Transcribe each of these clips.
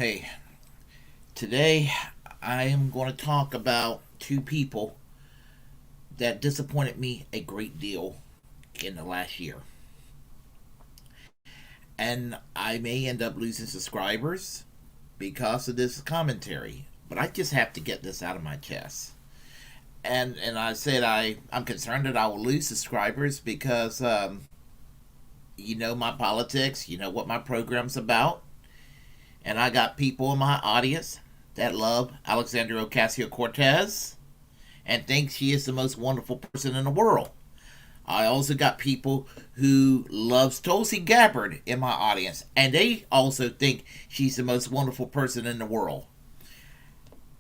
Hey, today I am going to talk about two people that disappointed me a great deal in the last year. And I may end up losing subscribers because of this commentary, but I just have to get this out of my chest. And I said I'm concerned that I will lose subscribers because you know my politics, you know what my program's about, and I got people in my audience that love Alexandria Ocasio Cortez and think she is the most wonderful person in the world. I also got people who loves Tulsi Gabbard in my audience, and they also think she's the most wonderful person in the world.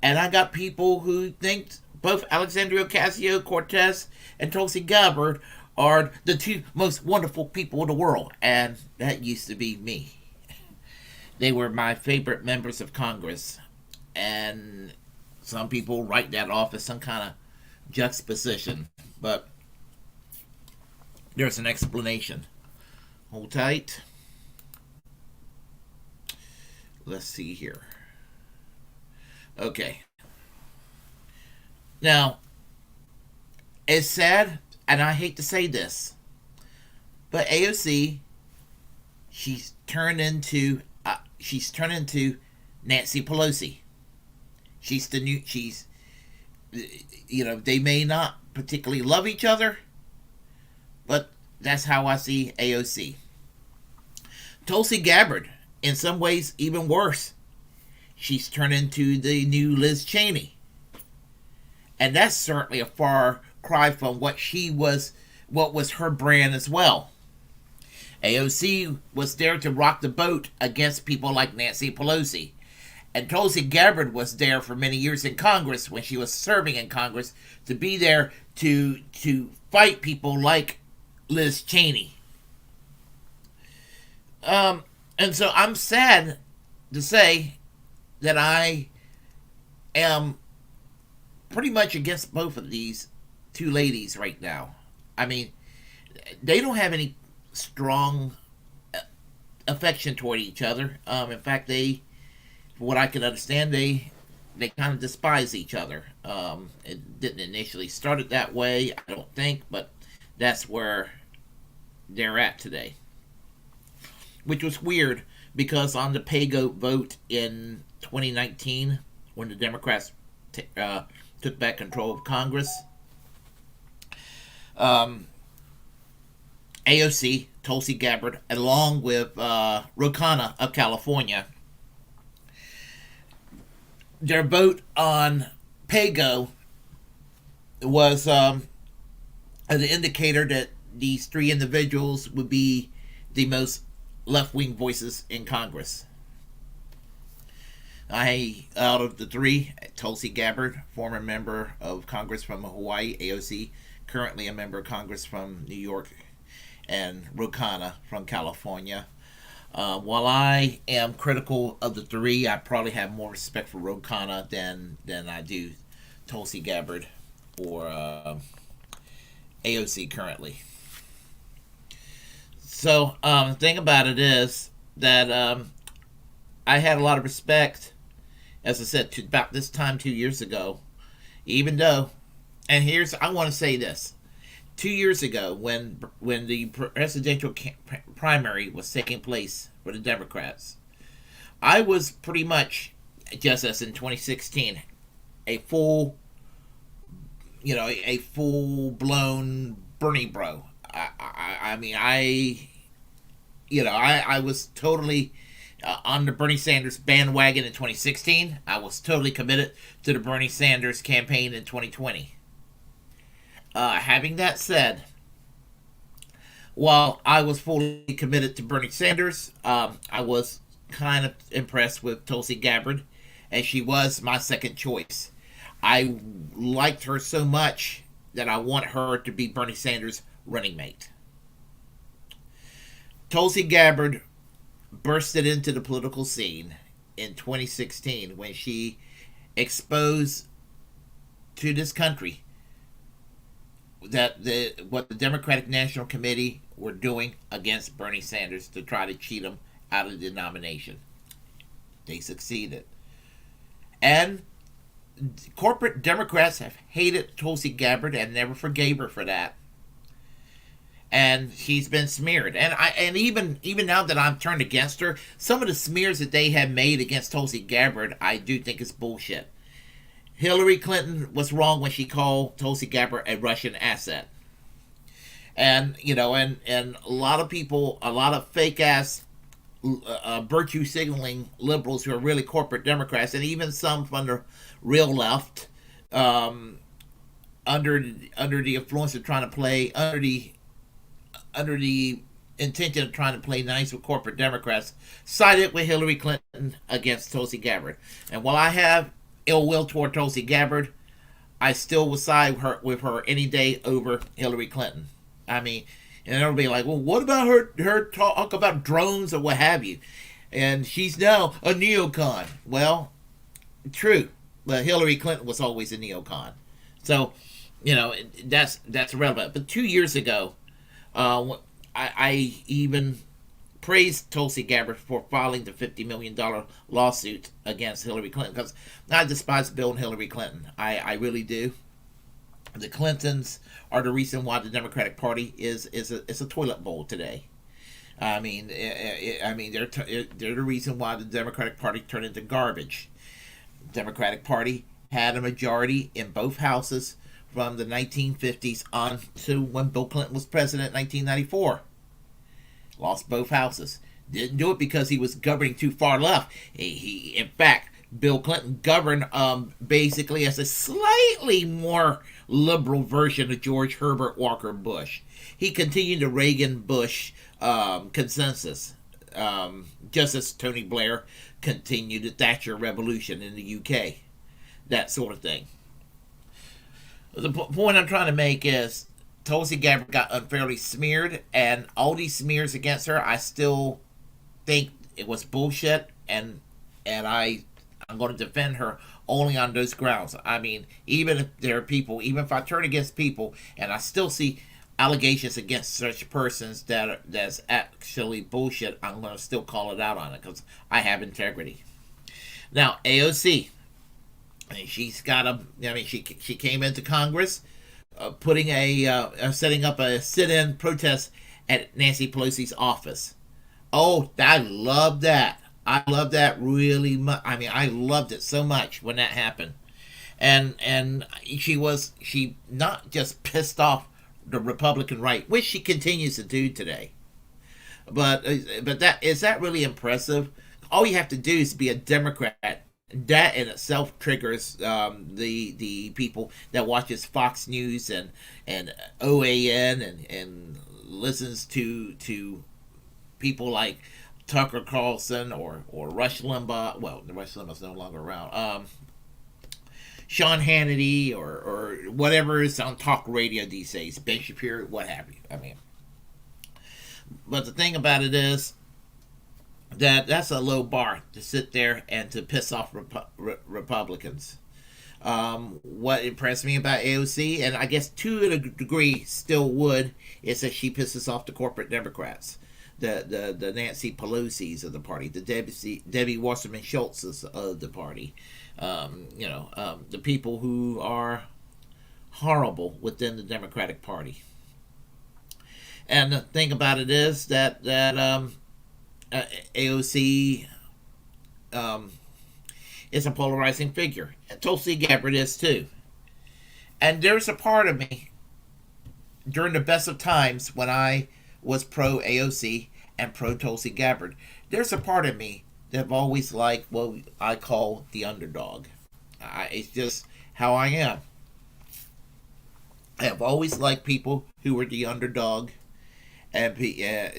And I got people who think both Alexandria Ocasio Cortez and Tulsi Gabbard are the two most wonderful people in the world, and that used to be me. They were my favorite members of Congress, and some people write that off as some kind of juxtaposition, but there's an explanation. Hold tight. Let's see here. Okay. Now, it's sad, and I hate to say this, but AOC, she's turned into Nancy Pelosi. She's the new. She's, they may not particularly love each other, but that's how I see AOC. Tulsi Gabbard, in some ways, even worse. She's turned into the new Liz Cheney. And that's certainly a far cry from what was her brand as well. AOC was there to rock the boat against people like Nancy Pelosi. And Tulsi Gabbard was there for many years in Congress when she was serving in Congress to be there to fight people like Liz Cheney. And so I'm sad to say that I am pretty much against both of these two ladies right now. I mean, they don't have any strong affection toward each other. In fact, from what I can understand, they kind of despise each other. It didn't initially start it that way, I don't think, but that's where they're at today. Which was weird because on the pay-go vote in 2019, when the Democrats took back control of Congress, AOC, Tulsi Gabbard, along with Ro Khanna of California, their vote on pay-go was an indicator that these three individuals would be the most left-wing voices in Congress. Out of the three, Tulsi Gabbard, former member of Congress from Hawaii, AOC, currently a member of Congress from New York, and Ro Khanna from California. While I am critical of the three, I probably have more respect for Ro Khanna than I do Tulsi Gabbard or AOC currently. So the thing about it is that I had a lot of respect, as I said, about this time 2 years ago, even though, and I want to say this. 2 years ago, when the presidential primary was taking place for the Democrats, I was pretty much, just as in 2016, a full blown Bernie bro. I was totally on the Bernie Sanders bandwagon in 2016. I was totally committed to the Bernie Sanders campaign in 2020. Having that said, while I was fully committed to Bernie Sanders, I was kind of impressed with Tulsi Gabbard, and she was my second choice. I liked her so much that I want her to be Bernie Sanders' running mate. Tulsi Gabbard bursted into the political scene in 2016 when she exposed to this country that what the Democratic National Committee were doing against Bernie Sanders to try to cheat him out of the nomination. They succeeded. And corporate Democrats have hated Tulsi Gabbard and never forgave her for that. And she's been smeared. And even now that I'm turned against her, some of the smears that they have made against Tulsi Gabbard, I do think is bullshit. Hillary Clinton was wrong when she called Tulsi Gabbard a Russian asset. And and a lot of people, a lot of fake ass virtue signaling liberals who are really corporate Democrats, and even some from the real left, under the influence of trying to play under the intention of trying to play nice with corporate Democrats, sided with Hillary Clinton against Tulsi Gabbard. And while I have ill will toward Tulsi Gabbard, I still would side with her any day over Hillary Clinton. I mean, and everybody like, well, what about her talk about drones or what have you? And she's now a neocon. Well, true, but Hillary Clinton was always a neocon. So, that's relevant. But 2 years ago, I even praised Tulsi Gabbard for filing the $50 million lawsuit against Hillary Clinton, because I despise Bill and Hillary Clinton. I really do. The Clintons are the reason why the Democratic Party is a toilet bowl today. I mean, they're the reason why the Democratic Party turned into garbage. The Democratic Party had a majority in both houses from the 1950s on to when Bill Clinton was president in 1994. Lost both houses. Didn't do it because he was governing too far left. He in fact, Bill Clinton governed basically as a slightly more liberal version of George Herbert Walker Bush. He continued the Reagan-Bush consensus, just as Tony Blair continued the Thatcher Revolution in the UK. That sort of thing. The point I'm trying to make is Tulsi Gabbard got unfairly smeared, and all these smears against her, I still think it was bullshit, and I'm going to defend her only on those grounds. I mean, even if there are people, even if I turn against people, and I still see allegations against such persons that's actually bullshit, I'm going to still call it out on it because I have integrity. Now, AOC, she's got she came into Congress, putting setting up a sit-in protest at Nancy Pelosi's office. Oh, I love that. I love that really much. I mean, I loved it so much when that happened. And she not just pissed off the Republican right, which she continues to do today. But that really impressive? All you have to do is be a Democrat. That in itself triggers the people that watches Fox News and OAN and listens to people like Tucker Carlson or Rush Limbaugh. Well, Rush Limbaugh's no longer around. Sean Hannity or whatever is on talk radio these days, Ben Shapiro, what have you. I mean, but the thing about it is that's a low bar to sit there and to piss off Republicans. What impressed me about AOC, and I guess to a degree still would, is that she pisses off the corporate Democrats. The Nancy Pelosi's of the party, the Debbie Wasserman Schultz's of the party, the people who are horrible within the Democratic Party. And the thing about it is that AOC is a polarizing figure. And Tulsi Gabbard is too. And there's a part of me during the best of times when I was pro AOC and pro Tulsi Gabbard. There's a part of me that have always liked what I call the underdog. It's just how I am. I have always liked people who were the underdog, and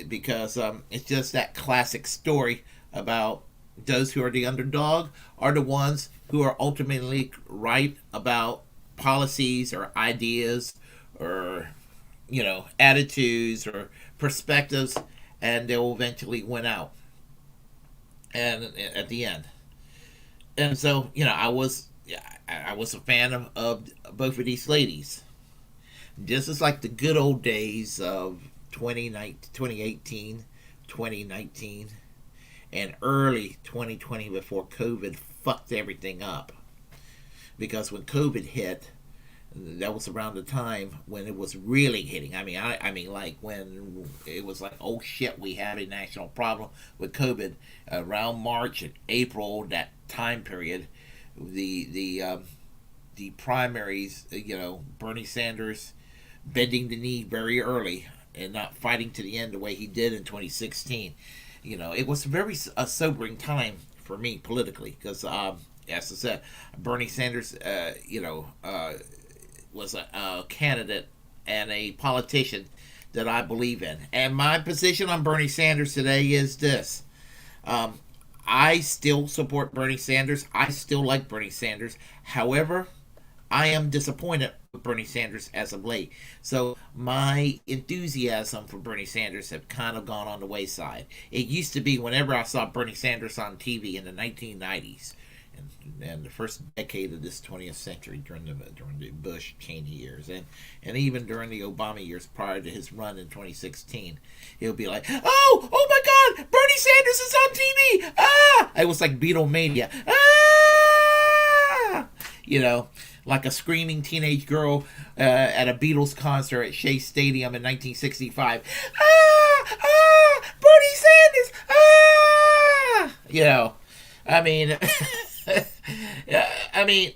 because it's just that classic story about those who are the underdog are the ones who are ultimately right about policies or ideas or attitudes or perspectives, and they'll eventually win out and at the end. And so I was a fan of both of these ladies. This is like the good old days of 2018, 2019, in early 2020 before COVID fucked everything up. Because when COVID hit, that was around the time when it was really hitting. I mean, like when it was like, oh shit, we have a national problem with COVID. Around March and April, that time period, the primaries, Bernie Sanders bending the knee very early and not fighting to the end the way he did in 2016. It was a sobering time for me politically because, as I said, Bernie Sanders, was a candidate and a politician that I believe in. And my position on Bernie Sanders today is this. I still support Bernie Sanders. I still like Bernie Sanders. However, I am disappointed with Bernie Sanders as of late. So my enthusiasm for Bernie Sanders have kind of gone on the wayside. It used to be whenever I saw Bernie Sanders on TV in the 1990s and the first decade of this 20th century during the Bush Cheney years and even during the Obama years prior to his run in 2016, it would be like, oh my God, Bernie Sanders is on TV. It was like Beatlemania. Like a screaming teenage girl at a Beatles concert at Shea Stadium in 1965. Bernie Sanders. I mean,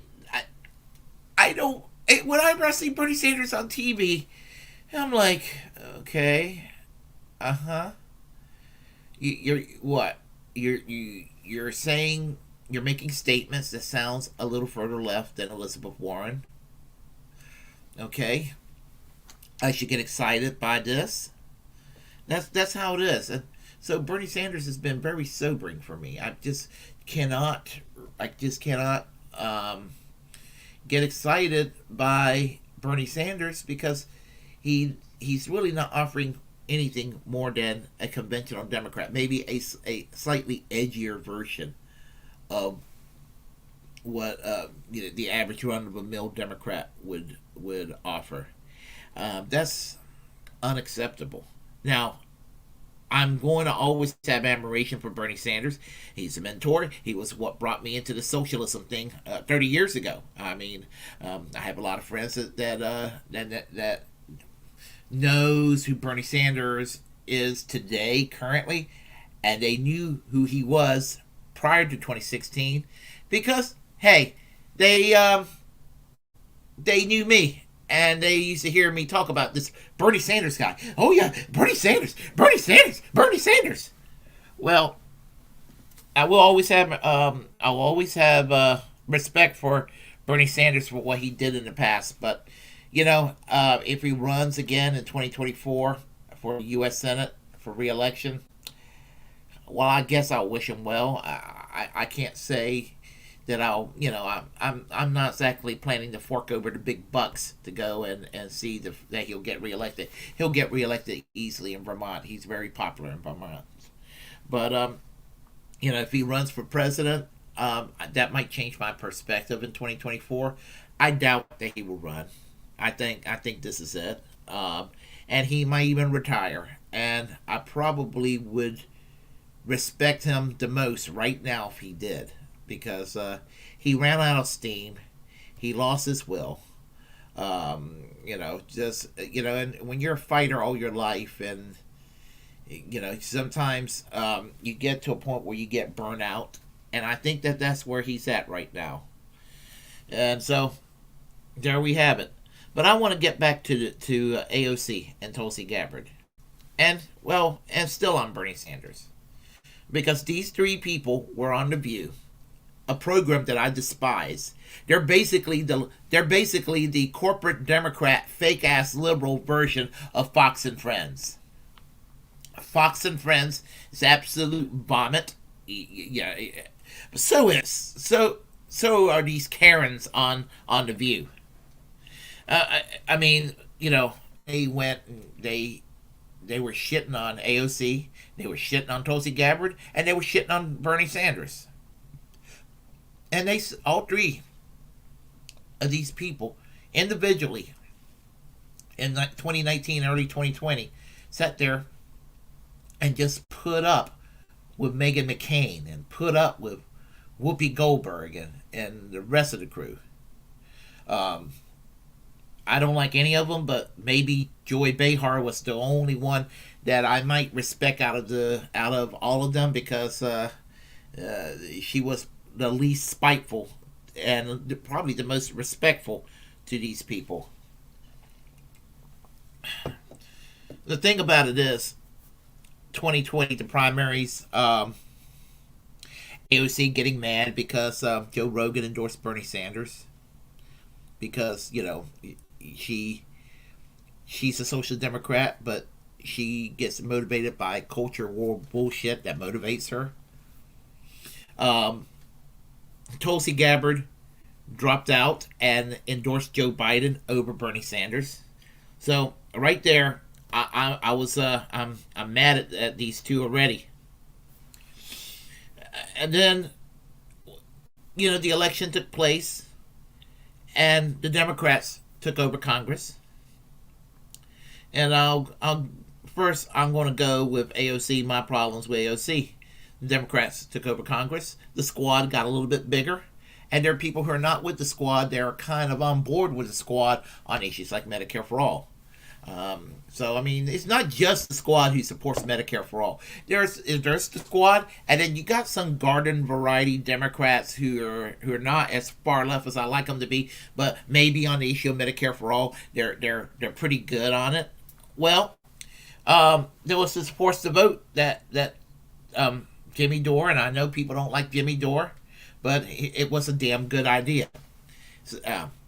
I don't. Whenever I see Bernie Sanders on TV, I'm like, okay, You're what? You're saying you're making statements that sounds a little further left than Elizabeth Warren. Okay, I should get excited by this. That's how it is. And so Bernie Sanders has been very sobering for me. I just cannot get excited by Bernie Sanders because he's really not offering anything more than a conventional Democrat, maybe a slightly edgier version of what the average run-of-the-mill Democrat would offer. That's unacceptable. Now, I'm going to always have admiration for Bernie Sanders. He's a mentor. He was what brought me into the socialism thing 30 years ago. I mean, I have a lot of friends that knows who Bernie Sanders is today, currently, and they knew who he was prior to 2016 because, hey, they knew me. And they used to hear me talk about this Bernie Sanders guy. Oh yeah, Bernie Sanders. Well, I'll always have respect for Bernie Sanders for what he did in the past. But if he runs again in 2024 for the U.S. Senate for re-election, well, I guess I'll wish him well. I can't say that I'm not exactly planning to fork over the big bucks to go and see that he'll get reelected. He'll get reelected easily in Vermont. He's very popular in Vermont. But if he runs for president, that might change my perspective in 2024. I doubt that he will run. I think this is it. And he might even retire. And I probably would respect him the most right now if he did. Because he ran out of steam, he lost his will. And when you're a fighter all your life, and sometimes you get to a point where you get burnt out, and I think that's where he's at right now. And so there we have it. But I want to get back to AOC and Tulsi Gabbard, and still on Bernie Sanders, because these three people were on The View, a program that I despise. They're basically the corporate Democrat fake ass liberal version of Fox and Friends. Fox and Friends is absolute vomit. Yeah, so are these Karens on The View. They went and they were shitting on AOC, they were shitting on Tulsi Gabbard, and they were shitting on Bernie Sanders. And all three of these people, individually, in 2019, early 2020, sat there and just put up with Meghan McCain and put up with Whoopi Goldberg and the rest of the crew. Um, I don't like any of them, but maybe Joy Behar was the only one that I might respect out of all of them because she was the least spiteful and probably the most respectful to these people. The thing about it is, 2020, the primaries, AOC getting mad because Joe Rogan endorsed Bernie Sanders because she she's a social democrat, but she gets motivated by culture war bullshit that motivates her. Um, Tulsi Gabbard dropped out and endorsed Joe Biden over Bernie Sanders. So right there, I'm mad at these two already. And then the election took place, and the Democrats took over Congress. And I'll first I'm going to go with AOC. My problems with AOC. The Democrats took over Congress. The squad got a little bit bigger, and there are people who are not with the squad. They're kind of on board with the squad on issues like Medicare for all. So I mean, it's not just the squad who supports Medicare for all. There's the squad, and then you got some garden variety Democrats who are not as far left as I like them to be, but maybe on the issue of Medicare for all, they're pretty good on it. Well, there was this forced to vote that Jimmy Dore, and I know people don't like Jimmy Dore, but it was a damn good idea.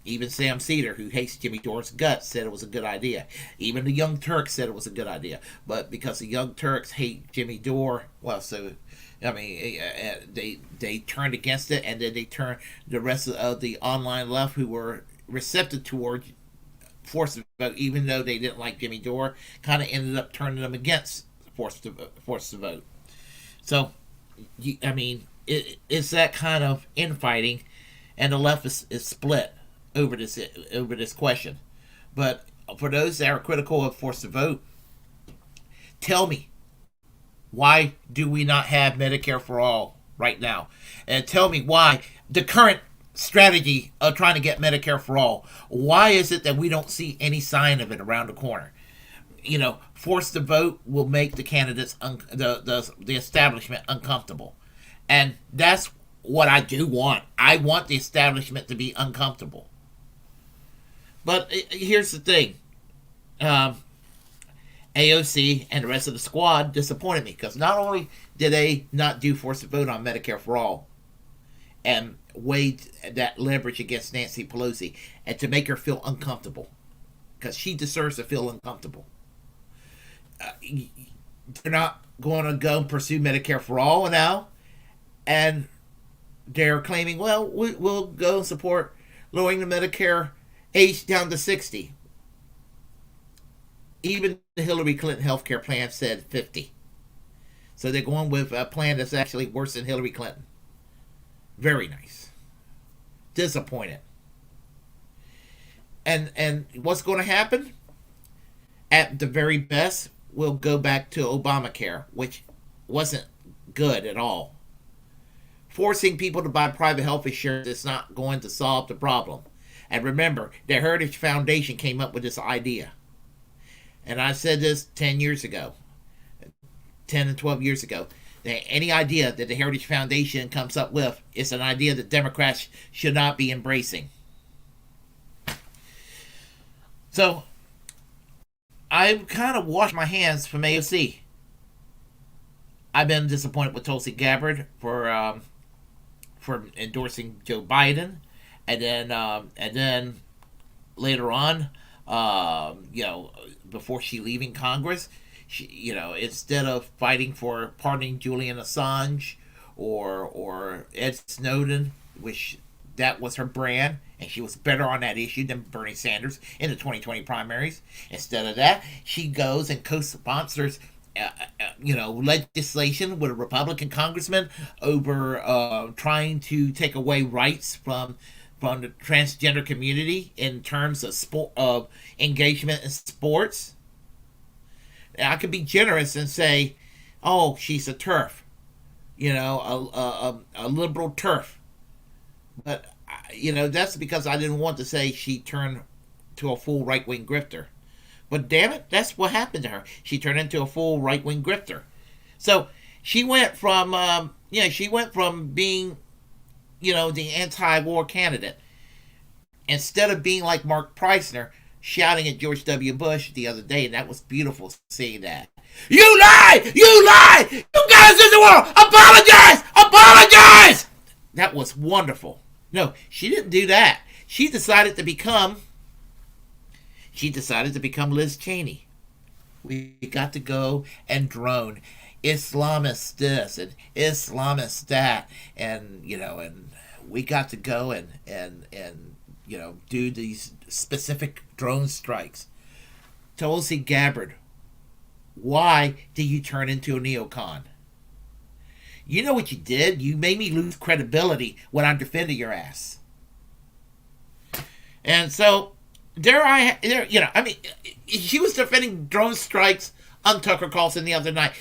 Even Sam Cedar, who hates Jimmy Dore's guts, said it was a good idea. Even the Young Turks said it was a good idea. But because the Young Turks hate Jimmy Dore, well, so I mean, they turned against it, and then they turned the rest of the online left, who were receptive toward forced vote, even though they didn't like Jimmy Dore, kind of ended up turning them against forced to vote. So, I mean, it's that kind of infighting, and the left is split over this question. But for those that are critical of forced to vote, tell me, why do we not have Medicare for all right now? And tell me why the current strategy of trying to get Medicare for all, why is it that we don't see any sign of it around the corner? Forced to vote will make the candidates, the establishment, uncomfortable. And that's what I do want. I want the establishment to be uncomfortable. But here's the thing. AOC and the rest of the squad disappointed me, because not only did they not do forced to vote on Medicare for all and weighed that leverage against Nancy Pelosi and to make her feel uncomfortable, because she deserves to feel uncomfortable. They're not going to go and pursue Medicare for all now, and they're claiming, well, we'll go and support lowering the Medicare age down to 60. Even the Hillary Clinton healthcare plan said 50. So they're going with a plan that's actually worse than Hillary Clinton. Very nice. Disappointed. And what's going to happen? At the very best, we'll go back to Obamacare, which wasn't good at all. Forcing people to buy private health insurance is not going to solve the problem. And remember, the Heritage Foundation came up with this idea. And I said this 10 years ago, 10 and 12 years ago, that any idea that the Heritage Foundation comes up with is an idea that Democrats should not be embracing. So, I've kind of washed my hands from AOC. I've been disappointed with Tulsi Gabbard for endorsing Joe Biden, and then later on, before she leaving Congress, she, instead of fighting for pardoning Julian Assange or Ed Snowden, which that was her brand, and she was better on that issue than Bernie Sanders in the 2020 primaries. Instead of that, she goes and co-sponsors legislation with a Republican congressman over trying to take away rights from the transgender community in terms of engagement in sports. I could be generous and say, oh, she's a TERF. a liberal turf. But that's because I didn't want to say she turned to a full right wing grifter. But damn it, that's what happened to her. She turned into a full right wing grifter. So she went from being the anti-war candidate, instead of being like Mark Preissner shouting at George W. Bush the other day, and that was beautiful seeing that. You lie! You lie! You guys in the world! Apologize! Apologize! That was wonderful. No, she didn't do that. She decided to become Liz Cheney. We got to go and drone Islamist this and Islamist that, and we got to go and do these specific drone strikes. Tulsi Gabbard, why did you turn into a neocon? You know what you did? You made me lose credibility when I'm defending your ass. And so she was defending drone strikes on Tucker Carlson the other night.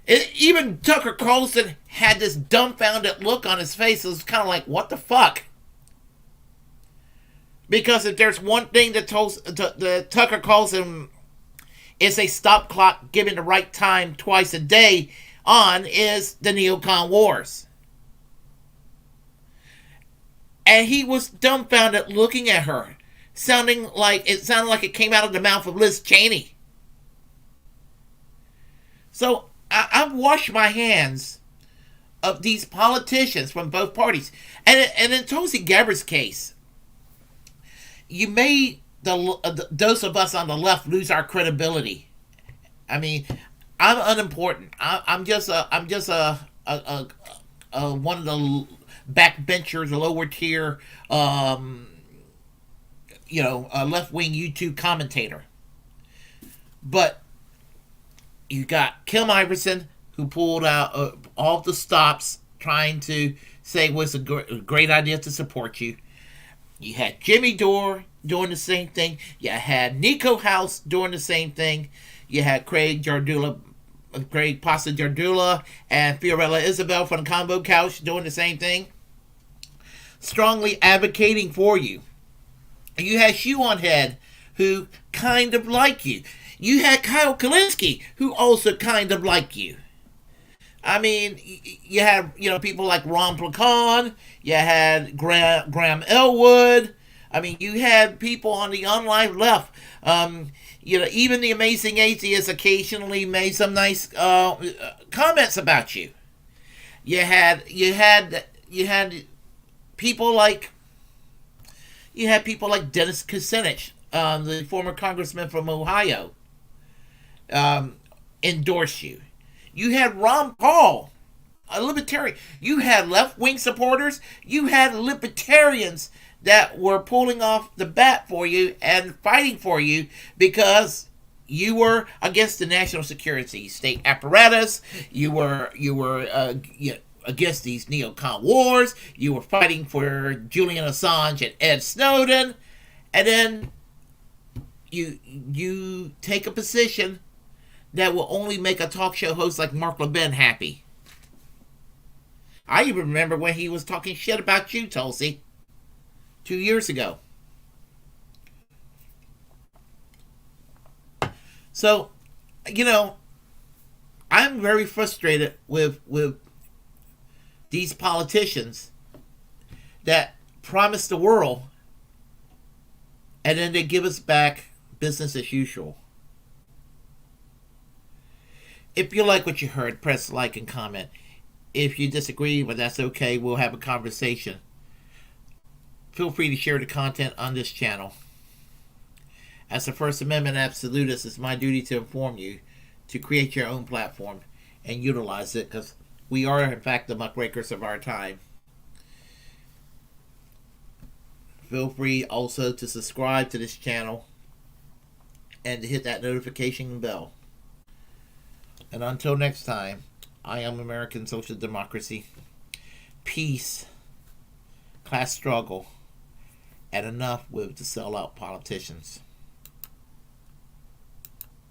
Even Tucker Carlson had this dumbfounded look on his face. It was kind of like, what the fuck? Because if there's one thing that Tucker Carlson is a stop clock given the right time twice a day on, is the neocon wars. And he was dumbfounded looking at her, sounded like it came out of the mouth of Liz Cheney. So I've washed my hands of these politicians from both parties. And in Tulsi Gabbard's case, you made those of us on the left lose our credibility. I mean, I'm unimportant. I'm just a one of the backbenchers, a lower tier, a left wing YouTube commentator. But you got Kim Iverson, who pulled out all the stops, trying to say it was a great idea to support you. You had Jimmy Dore doing the same thing. You had Nico House doing the same thing. You had Craig Pasta Jardula, and Fiorella Isabel from the Combo Couch doing the same thing, strongly advocating for you. You had Shoe on Head, who kind of like you. You had Kyle Kalinske, who also kind of like you. I mean, you had people like Ron Placon. You had Graham Elwood. I mean, you had people on the online left. Even the Amazing Atheist occasionally made some nice comments about you. You had people like Dennis Kucinich, the former congressman from Ohio, endorse you. You had Ron Paul, a libertarian. You had left-wing supporters. You had libertarians that were pulling off the bat for you and fighting for you because you were against the national security state apparatus. You were against these neocon wars. You were fighting for Julian Assange and Ed Snowden, and then you take a position that will only make a talk show host like Mark Levin happy. I even remember when he was talking shit about you, Tulsi, 2 years ago. So, I'm very frustrated with these politicians that promise the world and then they give us back business as usual. If you like what you heard, press like and comment. If you disagree, well, that's okay. We'll have a conversation. Feel free to share the content on this channel. As a First Amendment absolutist, it's my duty to inform you to create your own platform and utilize it, because we are, in fact, the muckrakers of our time. Feel free also to subscribe to this channel and to hit that notification bell. And until next time, I am American Social Democracy. Peace, class struggle, and enough with the sellout politicians.